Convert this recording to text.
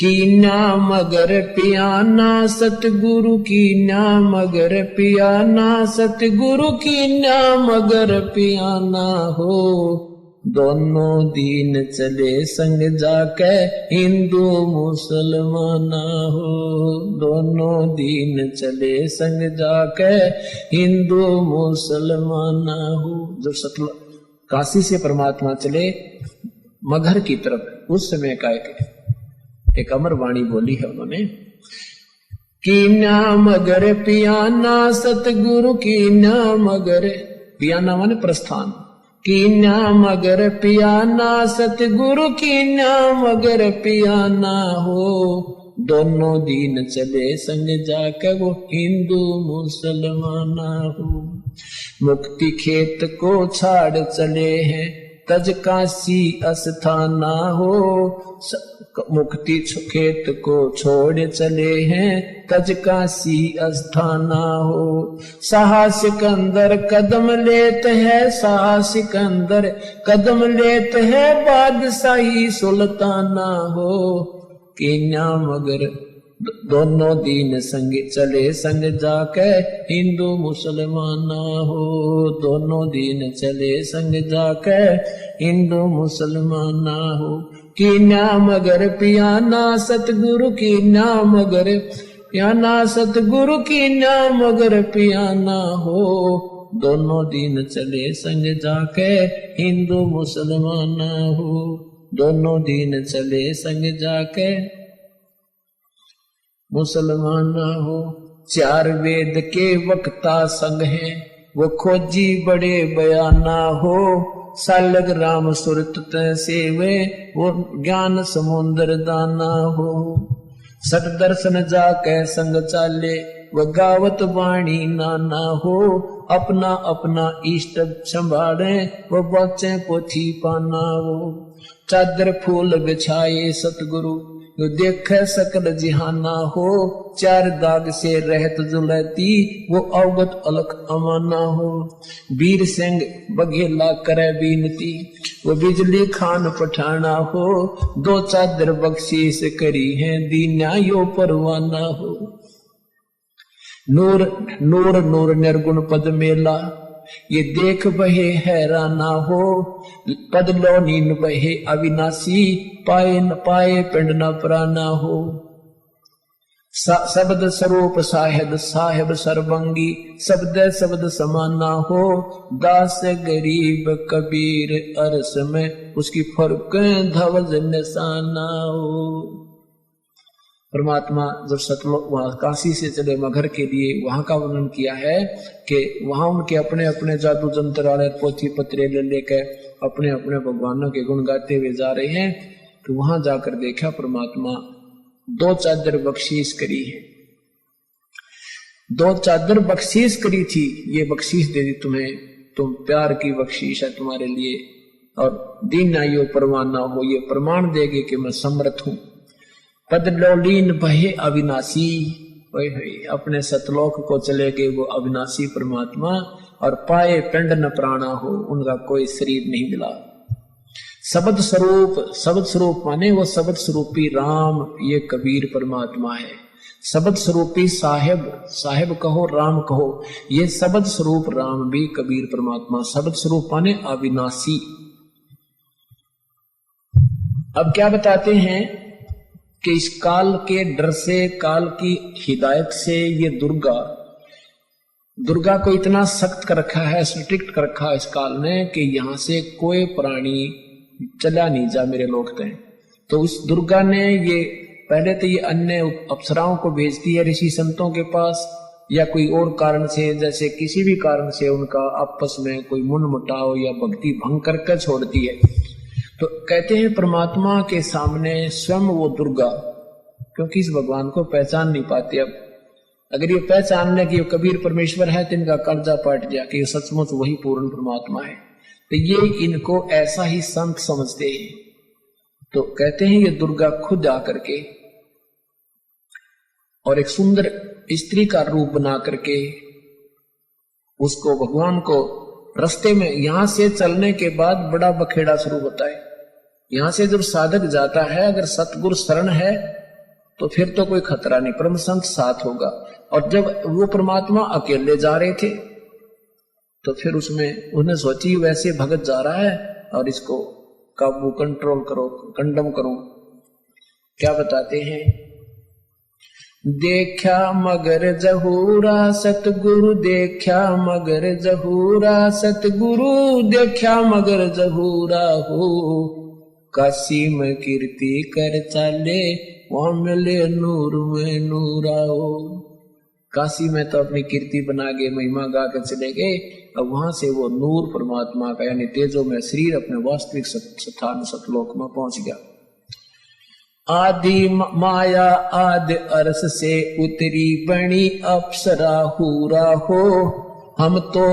Kenya मगर पियाना सतगुरु Kenya मगर पियाना सतगुरु कीन्या मगर पियाना हो। दोनों दीन चले संग जाके हिंदू मुसलमाना हो। दोनों दीन चले संग जाके हिंदू मुसलमाना हो। जो सतलुज काशी से परमात्मा चले मगहर की तरफ, उस समय का एक अमर वाणी बोली है उन्होंने। कीन्या मगर पियाना सतगुरु कीन्या मगर, पियाना माने प्रस्थान, कीन्या मगर पियाना सतगुरु कीन्या मगर पियाना हो। दोनों दीन चले संग जाकर वो हिंदू मुसलमाना हो। मुक्ति खेत को छाड़ चले हैं तज काशी अस्थाना हो। मुक्ति खेत को छोड़ चले हैं तज काशी अस्थाना हो। साहसिक अंदर कदम लेत है, साहसिक अंदर कदम लेत है बादशाही सुल्ताना हो। कीन्या मगर दोनों दीन संग चले संग जाके हिंदू मुसलमाना हो। दोनों दीन चले संग जाके हिंदू मुसलमाना हो। कीन्या मगर पियाना सतगुरु कीन्या मगर पियाना सतगुरु कीन्या मगर पियाना हो। दोनों दीन चले संग जाके हिंदू मुसलमाना हो। दोनों दीन चले संग जाके मुसलमाना हो। चार वेद के वक्ता संग हैं वो खोजी बड़े बयाना हो। सालग राम सुरत सेवे वो ज्ञान समुद्र दाना हो। सत दर्शन जाके संग चाले वो गावत वाणी नाना हो। अपना अपना इष्ट संभाले वो बच्चे पोथी पाना हो। चादर फूल बिछाए सतगुरु जो देख सकल जिहाना हो। चार दाग से रहत जुलती वो अवगत अलख अमाना हो। वीर सिंह बघेला करे बीनती वो बिजली खान पठाना हो। दो चादर बख्शीश करी है दीन्या यो परवाना हो। नूर नूर नूर निर्गुण पद मेला ये देख बहे हैराना हो। पद लो नीन बहे अविनाशी पाए न पाए पिंड न प्राना हो। शब्द स्वरूप साहेब साहेब सर्वंगी शब्द शब्द समाना हो। दास गरीब कबीर अरस में उसकी फर्क धवज निशाना हो। परमात्मा जब सतलोक वहां काशी से चले मगहर के लिए, वहां का वर्णन किया है कि वहां उनके अपने अपने जादू जंत्र वाले पोथी पत्रे ले लेकर अपने अपने भगवानों के गुण गाते हुए जा रहे हैं। तो वहां जाकर देखा परमात्मा दो चादर बख्शीश करी है। दो चादर बख्शीश करी थी, ये बख्शीश दे दी तुम्हें, तुम प्यार की बख्शीश है तुम्हारे लिए। और दीन आयो परवाना हो, ये प्रमाण देगे कि मैं समर्थ हूं। पद लोलीन बहे अविनाशी, अपने सतलोक को चले गए वो अविनाशी परमात्मा। और पाए पिंड न प्राणा हो, उनका कोई शरीर नहीं मिला। शब्द स्वरूप, शब्द स्वरूप माने वो शब्द स्वरूपी राम, ये कबीर परमात्मा है। शब्द स्वरूपी साहेब, साहेब कहो राम कहो, ये शब्द स्वरूप राम भी कबीर परमात्मा। शब्द स्वरूप माने अविनाशी। अब क्या बताते हैं कि इस काल के डर से, काल की हिदायत से ये दुर्गा को इतना सख्त कर रखा है, स्ट्रिक्ट कर रखा है इस काल ने कि यहां से कोई प्राणी चला नहीं जा मेरे लोग तय। तो उस दुर्गा ने ये पहले तो ये अन्य अप्सराओं को भेजती है ऋषि संतों के पास, या कोई और कारण से, जैसे किसी भी कारण से उनका आपस में कोई मनमुटाव या भक्ति भंग करके छोड़ती है। तो कहते हैं परमात्मा के सामने स्वयं वो दुर्गा, क्योंकि इस भगवान को पहचान नहीं पाते। अब अगर ये पहचान ले कि ये कबीर परमेश्वर है तो इनका कर्जा पट गया कि ये सचमुच वही पूर्ण परमात्मा है। तो ये इनको ऐसा ही संत समझते हैं। तो कहते हैं ये दुर्गा खुद आकर के और एक सुंदर स्त्री का रूप बना करके उसको, भगवान को रास्ते में, यहां से चलने के बाद बड़ा बखेड़ा शुरू होता है। यहां से जब साधक जाता है, अगर सतगुरु शरण है तो फिर तो कोई खतरा नहीं, परम संत साथ होगा। और जब वो परमात्मा अकेले जा रहे थे तो फिर उसमें उन्हें सोची वैसे भगत जा रहा है और इसको काबू कंट्रोल करो, कंडम करो। क्या बताते हैं, देखा मगर जहूरा सतगुरु, देखा मगर जहूरा सतगुरु, देखा मगर जहूरा हो, काशी में कीर्ति कर चाले, वहां मिले नूर में नूरा हो। काशी में तो अपनी कीर्ति बना के महिमा गा के चले गए, अब वहां से वो नूर परमात्मा का यानी तेजो में शरीर अपने वास्तविक स्थान सतलोक में पहुंच गया। आदि माया आदि अर्श से उतरी बनी अप्सरा हूरा हो, हम तो